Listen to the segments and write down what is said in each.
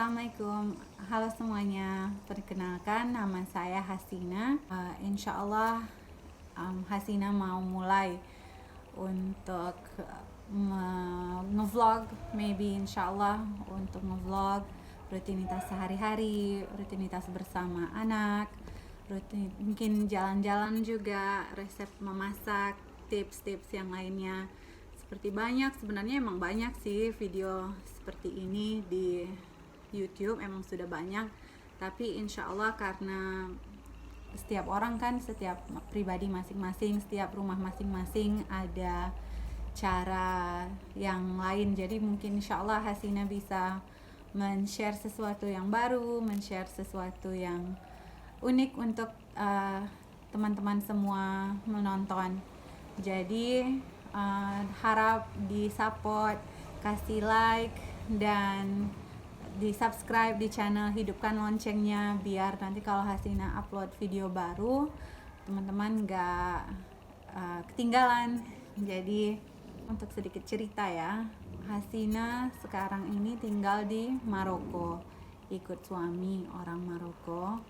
Assalamualaikum, halo semuanya. Perkenalkan, nama saya Hasina. Insya Allah Hasina mau mulai untuk ngevlog, maybe insya Allah untuk ngevlog rutinitas sehari-hari, rutinitas bersama anak, mungkin jalan-jalan juga, resep memasak, tips-tips yang lainnya. Seperti banyak, sebenarnya emang banyak sih video seperti ini di YouTube, emang sudah banyak. Tapi insya Allah karena setiap orang kan, setiap pribadi masing-masing, setiap rumah masing-masing ada cara yang lain. Jadi mungkin insya Allah Hasina bisa men-share sesuatu yang baru, men-share sesuatu yang unik untuk teman-teman semua menonton. Jadi harap di support, kasih like, dan di subscribe di channel, hidupkan loncengnya biar nanti kalau Hasina upload video baru teman-teman gak ketinggalan. Jadi untuk sedikit cerita ya, Hasina sekarang ini tinggal di Maroko, ikut suami orang Maroko.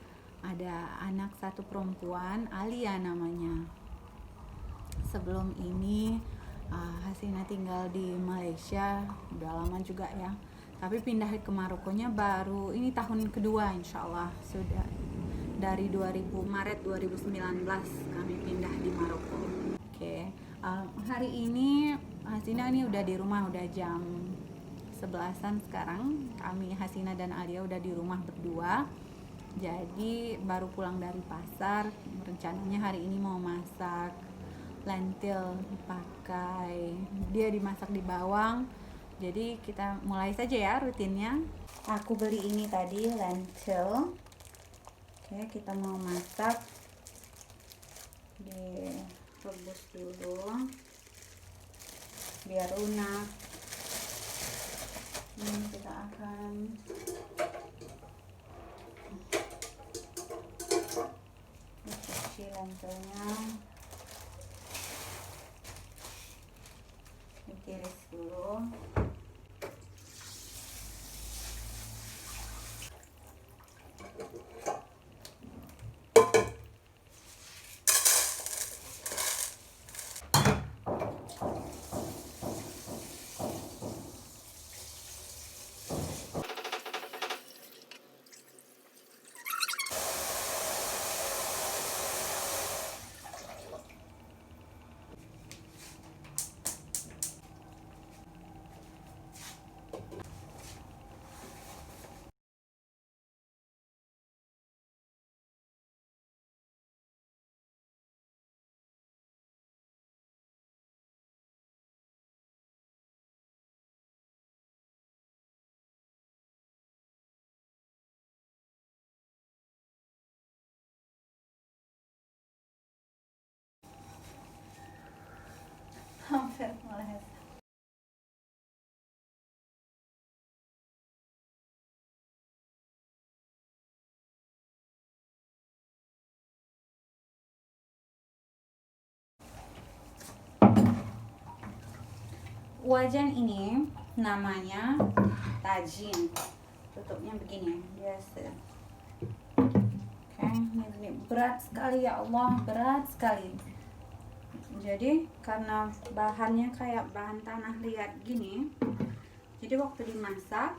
Ada anak satu perempuan, Alia namanya. Sebelum ini Hasina tinggal di Malaysia, udah lama juga ya. Tapi pindah ke Marokonya baru ini tahun kedua, insya Allah. Sudah dari Maret 2019 kami pindah di Maroko. Oke. Hari ini Hasina ini udah di rumah, udah jam 11-an sekarang. Kami Hasina dan Alia udah di rumah berdua. Jadi baru pulang dari pasar. Rencananya hari ini mau masak lentil pakai, dia dimasak di bawang. Jadi kita mulai saja ya rutinnya. Aku beli ini tadi lentil. Oke, kita mau masak. Direbus dulu biar lunak. Ini kita akan cuci lentilnya, ditiris dulu. Hampir mulai. Wajan ini namanya tajin. Tutupnya begini biasa. Oke, ini berat sekali ya Allah, berat sekali. Jadi karena bahannya kayak bahan tanah liat gini, jadi waktu dimasak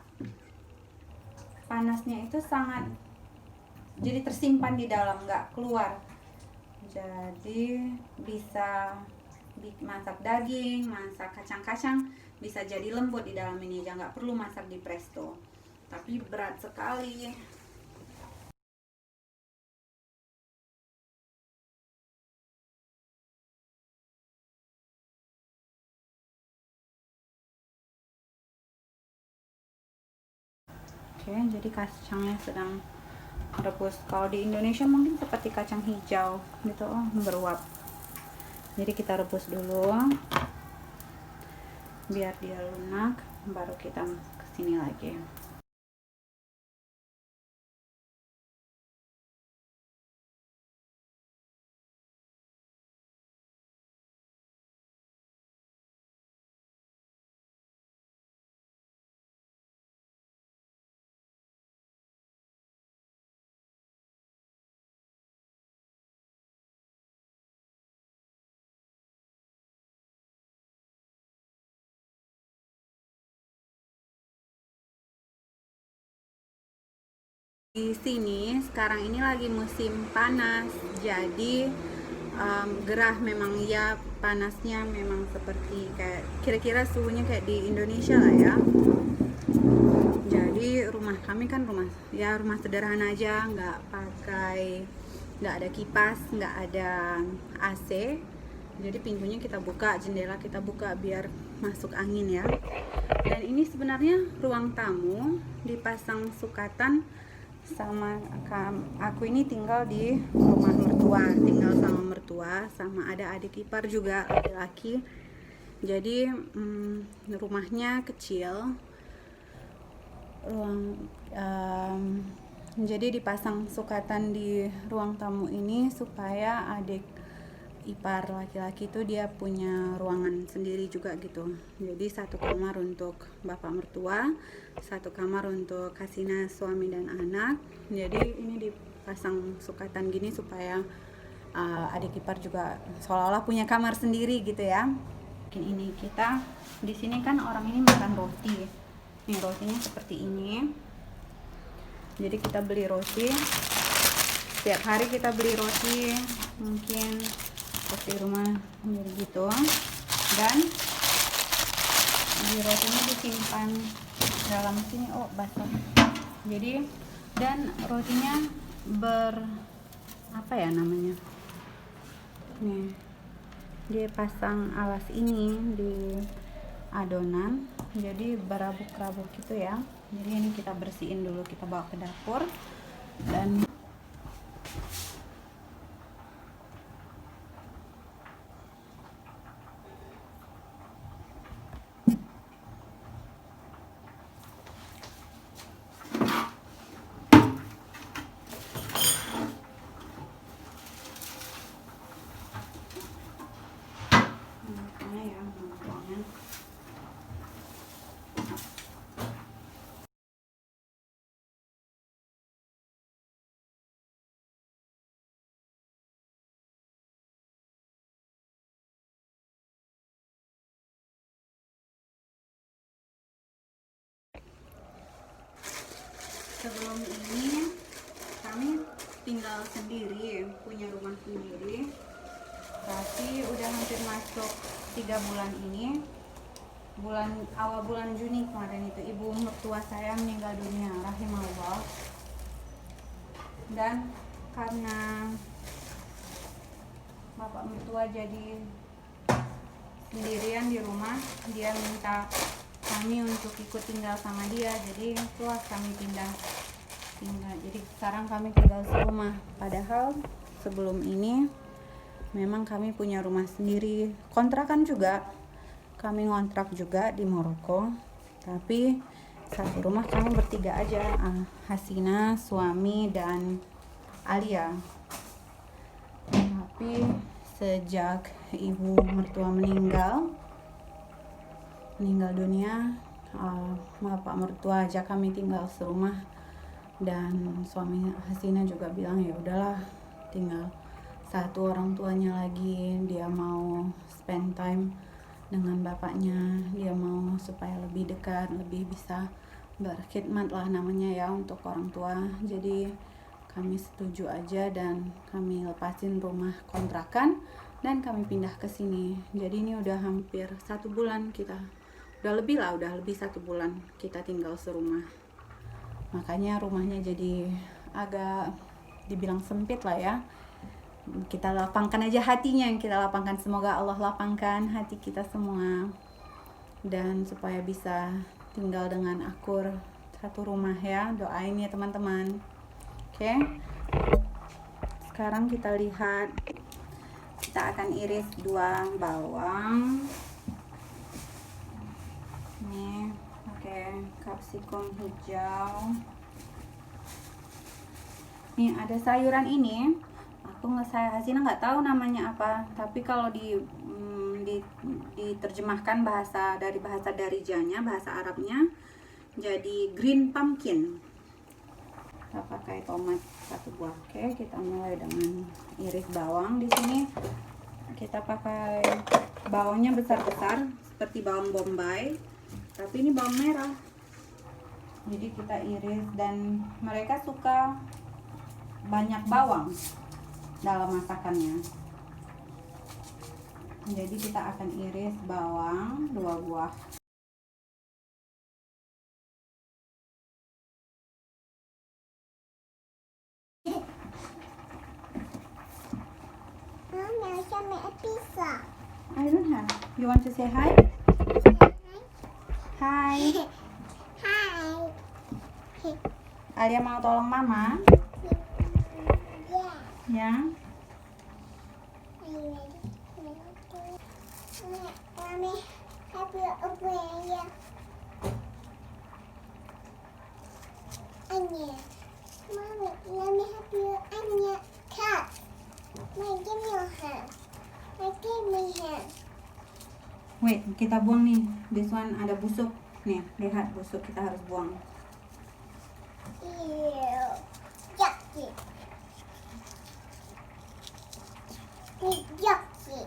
panasnya itu sangat, jadi tersimpan di dalam, nggak keluar. Jadi bisa masak daging, masak kacang-kacang, bisa jadi lembut di dalam ini aja, nggak perlu masak di presto. Tapi berat sekali. Oke, jadi kacangnya sedang rebus. Kalau di Indonesia mungkin seperti kacang hijau gitu, beruap. Jadi kita rebus dulu biar dia lunak, baru kita kesini lagi. Di sini sekarang ini lagi musim panas, jadi gerah memang ya, panasnya memang seperti kayak kira-kira suhunya kayak di Indonesia lah ya. Jadi rumah kami kan rumah sederhana aja, nggak ada kipas, nggak ada AC. Jadi pintunya kita buka, jendela kita buka biar masuk angin ya. Dan ini sebenarnya ruang tamu, dipasang sukatan sama aku ini tinggal di rumah mertua, tinggal sama mertua, sama ada adik ipar juga laki-laki. Jadi rumahnya kecil, jadi dipasang sukatan di ruang tamu ini supaya adik ipar laki-laki itu dia punya ruangan sendiri juga gitu. Jadi satu kamar untuk bapak mertua, satu kamar untuk Hasina suami dan anak. Jadi ini dipasang sukatan gini supaya adik ipar juga seolah-olah punya kamar sendiri gitu ya. Mungkin ini kita di sini kan orang ini makan roti. Nih rotinya seperti ini. Jadi kita beli roti. Setiap hari kita beli roti, mungkin di rumah menjadi gitu. Dan di rotinya disimpan dalam sini, basah. Jadi dan rotinya apa ya namanya, nih dia pasang alas ini di adonan, jadi berabuk-rabuk gitu ya. Jadi ini kita bersihin dulu, kita bawa ke dapur. Dan sebelum ini kami tinggal sendiri, punya rumah sendiri, tapi udah hampir masuk 3 bulan ini. Awal bulan Juni kemarin itu ibu mertua saya meninggal dunia, rahimahullah. Dan karena bapak mertua jadi sendirian di rumah, dia minta kami untuk ikut tinggal sama dia, jadi itulah kami pindah. Jadi sekarang kami tinggal serumah, padahal sebelum ini memang kami punya rumah sendiri, kontrakan juga, kami ngontrak juga di Maroko, tapi satu rumah kami bertiga aja, Hasina, suami, dan Alia. Tapi sejak ibu mertua meninggal dunia, bapak mertua ajak kami tinggal serumah, dan suami Hasina juga bilang ya udahlah, tinggal satu orang tuanya lagi, dia mau spend time dengan bapaknya, dia mau supaya lebih dekat, lebih bisa berkhidmat lah namanya ya untuk orang tua. Jadi kami setuju aja dan kami lepasin rumah kontrakan dan kami pindah ke sini. Jadi ini udah hampir 1 bulan kita, udah lebih 1 bulan kita tinggal serumah. Makanya rumahnya jadi agak dibilang sempit lah ya. Kita lapangkan aja hatinya, yang kita lapangkan, semoga Allah lapangkan hati kita semua dan supaya bisa tinggal dengan akur satu rumah ya. Doain ya teman-teman. Oke. Sekarang kita lihat, kita akan iris 2 bawang. Nih, pakai kapsikum hijau. Nih ada sayuran ini, Hasina nggak tahu namanya apa, tapi kalau diterjemahkan dari bahasa Darijanya, bahasa Arabnya, jadi green pumpkin. Kita pakai tomat 1 buah. Oke, kita mulai dengan iris bawang. Di sini kita pakai bawangnya besar-besar seperti bawang bombay, tapi ini bawang merah. Jadi kita iris, dan mereka suka banyak bawang dalam masakannya. Jadi kita akan iris bawang 2 buah. Pizza. I don't have. You want to say hi? Hi. Hi. Alia mau tolong mama? Yeah. Ya. Are you ready? Mommy, have you opened your onion? Mommy, let me have your onion cut. Mommy, give me your hand. Give me hand. Wait, kita buang nih. This one ada busuk. Nih, lihat busuk, kita harus buang. Ew. Yucky. Yucky.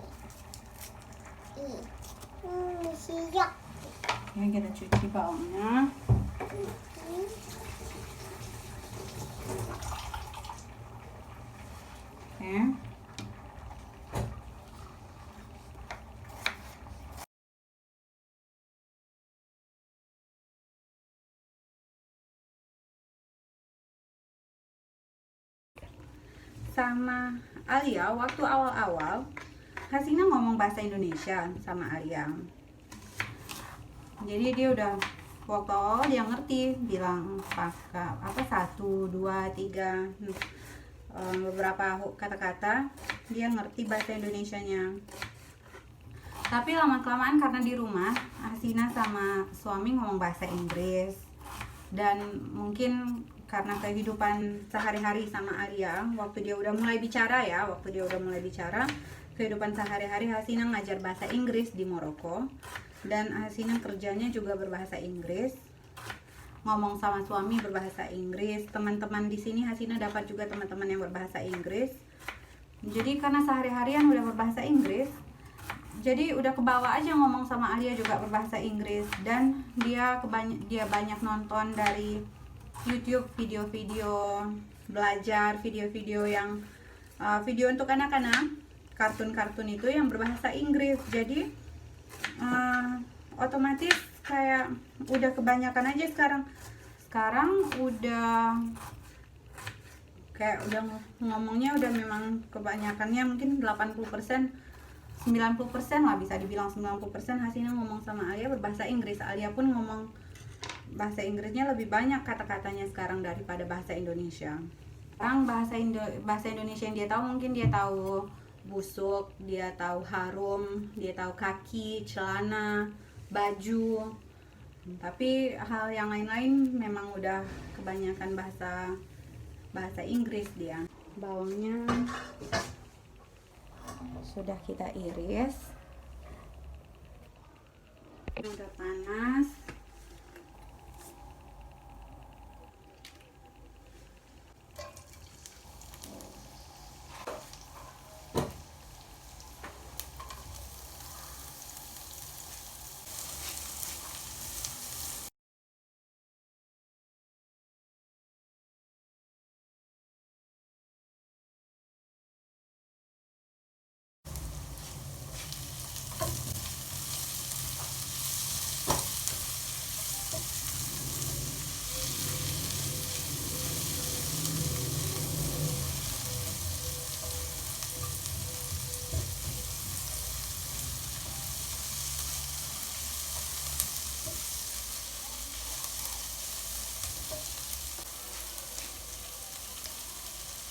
She yucky. Ini kita cuci bawangnya. Oke. Sama Alia, waktu awal-awal Hasina ngomong bahasa Indonesia sama Alia. Jadi dia udah waktu awal dia ngerti, bilang pakai apa 1, 2, 3 beberapa kata-kata dia ngerti bahasa Indonesianya. Tapi lama-kelamaan karena di rumah Hasina sama suami ngomong bahasa Inggris, dan mungkin karena kehidupan sehari-hari sama Alia, waktu dia udah mulai bicara, kehidupan sehari-hari Hasina ngajar bahasa Inggris di Maroko, dan Hasina kerjanya juga berbahasa Inggris, ngomong sama suami berbahasa Inggris, teman-teman di sini Hasina dapat juga teman-teman yang berbahasa Inggris. Jadi karena sehari-harian udah berbahasa Inggris, jadi udah kebawa aja ngomong sama Alia juga berbahasa Inggris, dan dia banyak nonton dari YouTube video-video belajar, video-video yang video untuk anak-anak, kartun-kartun itu yang berbahasa Inggris. Jadi otomatis kayak udah kebanyakan aja sekarang udah kayak udah ngomongnya udah memang kebanyakannya mungkin 80%, 90% lah, bisa dibilang 90% Hasina ngomong sama Alia berbahasa Inggris. Alia pun ngomong bahasa Inggrisnya lebih banyak kata-katanya sekarang daripada bahasa Indonesia. Sekarang bahasa Indonesia yang dia tahu, mungkin dia tahu busuk, dia tahu harum, dia tahu kaki, celana, baju. Tapi hal yang lain-lain memang udah kebanyakan bahasa Inggris dia. Bawangnya sudah kita iris. Udah panas.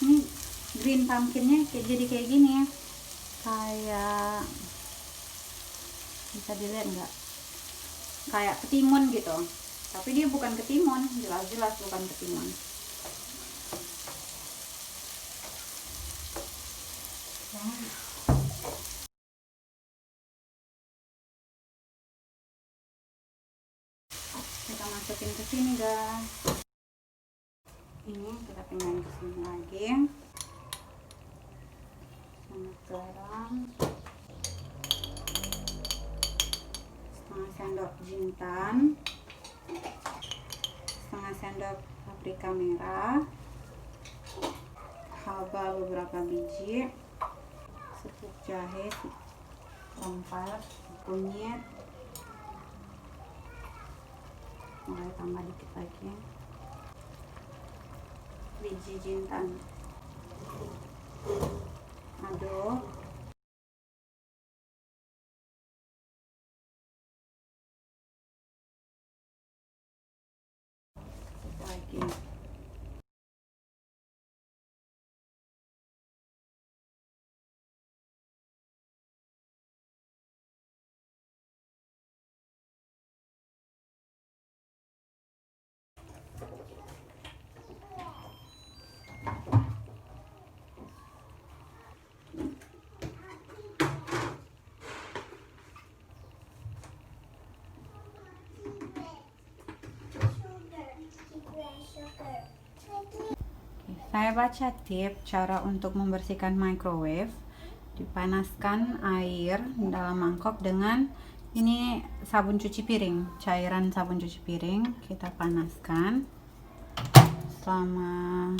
Ini green pumpkinnya jadi kayak gini ya, kayak bisa dilihat nggak, kayak ketimun gitu, tapi dia bukan ketimun, jelas-jelas bukan ketimun. Kita masukin ke sini guys. Ini kita pinggang ke sini lagi. Sama garam. Setengah sendok jintan. setengah sendok paprika merah, halba beberapa biji, sepup jahe seperempat, kunyit, mulai tambah dikit lagi, biji jintan, aduk. Lagi saya baca tip cara untuk membersihkan microwave. Dipanaskan air dalam mangkok dengan ini sabun cuci piring, cairan sabun cuci piring. Kita panaskan selama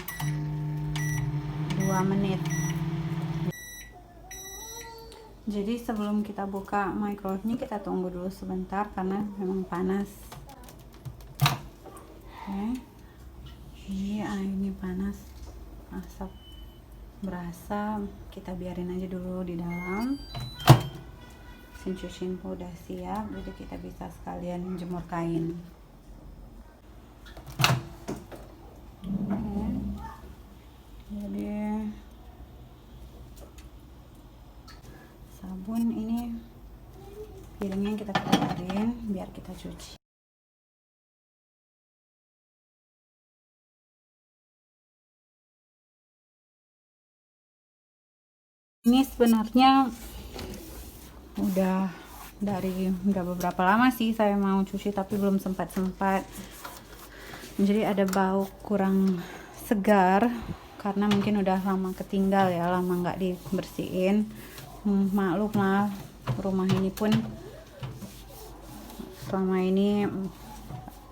2 menit. Jadi sebelum kita buka microwave ini kita tunggu dulu sebentar karena memang panas. Oke. Ini airnya panas, asap berasa, kita biarin aja dulu di dalam. Mesin cuci udah siap, jadi kita bisa sekalian jemur kain. Oke. Jadi sabun ini piringnya kita keluarin biar kita cuci. Ini sebenarnya udah beberapa lama sih saya mau cuci tapi belum sempat. Jadi ada bau kurang segar karena mungkin udah lama ketinggal ya, lama nggak dibersihin. Maklum lah, rumah ini pun selama ini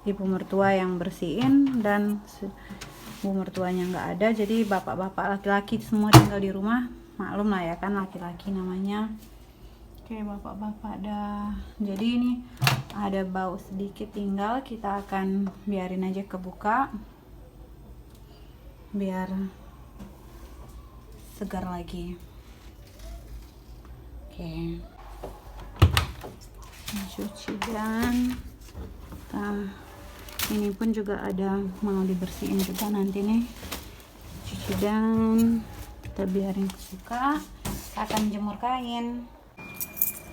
ibu mertua yang bersihin dan ibu mertuanya nggak ada, jadi bapak-bapak laki-laki semua tinggal di rumah. Maklum lah ya kan, laki-laki namanya. Oke, bapak-bapak dah. Jadi ini ada bau sedikit tinggal, kita akan biarin aja kebuka biar segar lagi. Oke, cuci dan ini pun juga ada mau dibersihin juga nanti nih. Cuci dan kita biarin kebuka. Kita akan jemur kain.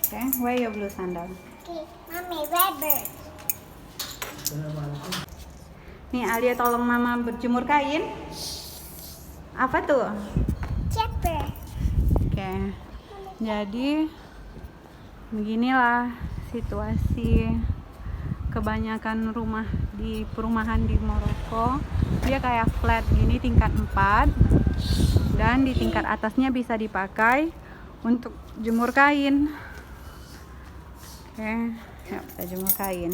Oke, wear your blue sandal. Okay, Mommy, rubber. Nih Alia tolong mama berjemur kain. Apa tuh? Chopper. Oke, jadi beginilah situasi kebanyakan rumah di perumahan di Maroko. Dia kayak flat gini, tingkat 4, dan di tingkat atasnya bisa dipakai untuk jemur kain. Oke, yuk kita jemur kain.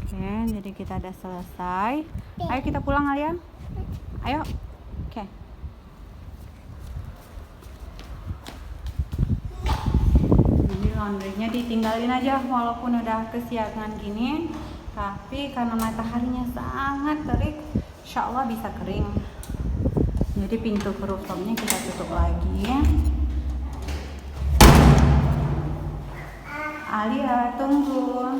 Oke, jadi kita udah selesai. Ayo kita pulang Alia. Ayo. Oke. Jadi laundrynya ditinggalin aja walaupun udah kesiangan gini, tapi karena mataharinya sangat terik, insya Allah bisa kering. Jadi pintu rooftopnya kita tutup lagi. Alia, tunggu.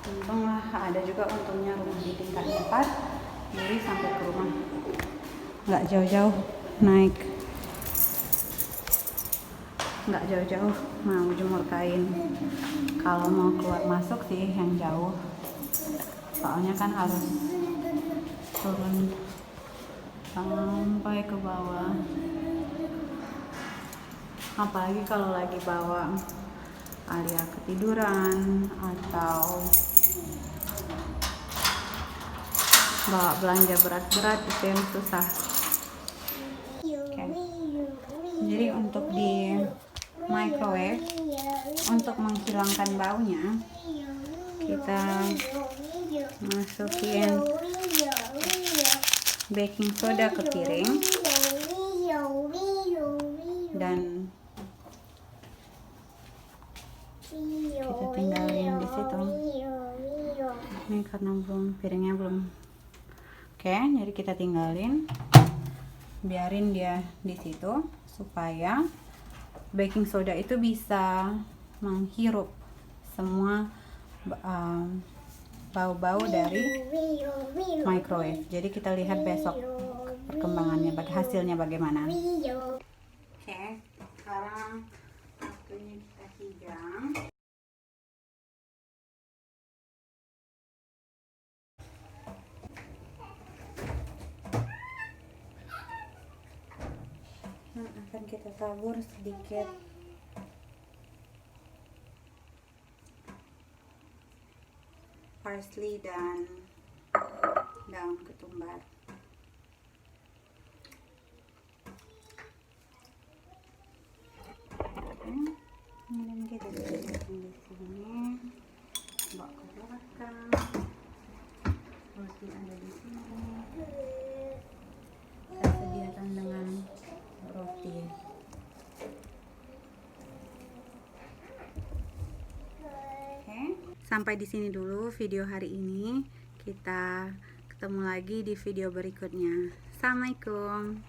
Untunglah ada juga untungnya rumah di tingkat 4, jadi sampai ke rumah nggak jauh-jauh naik, nggak jauh-jauh mau jemur kain. Kalau mau keluar masuk sih yang jauh, soalnya kan harus turun sampai ke bawah, apalagi kalau lagi bawa Alia ketiduran atau bawa belanja berat-berat itu yang susah. Jadi untuk di microwave, untuk menghilangkan baunya, kita masukin baking soda ke piring dan kita tinggalin di situ. Ini karena piringnya belum. Oke, jadi kita tinggalin, biarin dia di situ supaya baking soda itu bisa menghirup semua bau-bau dari microwave. Jadi kita lihat besok perkembangannya, hasilnya bagaimana. Oke, sekarang waktunya kita hidang. Akan kita tabur sedikit parsley dan daun ketumbar. Dan kita letakkan di sini, bawa ke belakang. Roti ada di sini. Kita sediakan dengan roti. Oke, sampai di sini dulu video hari ini. Kita ketemu lagi di video berikutnya. Assalamualaikum.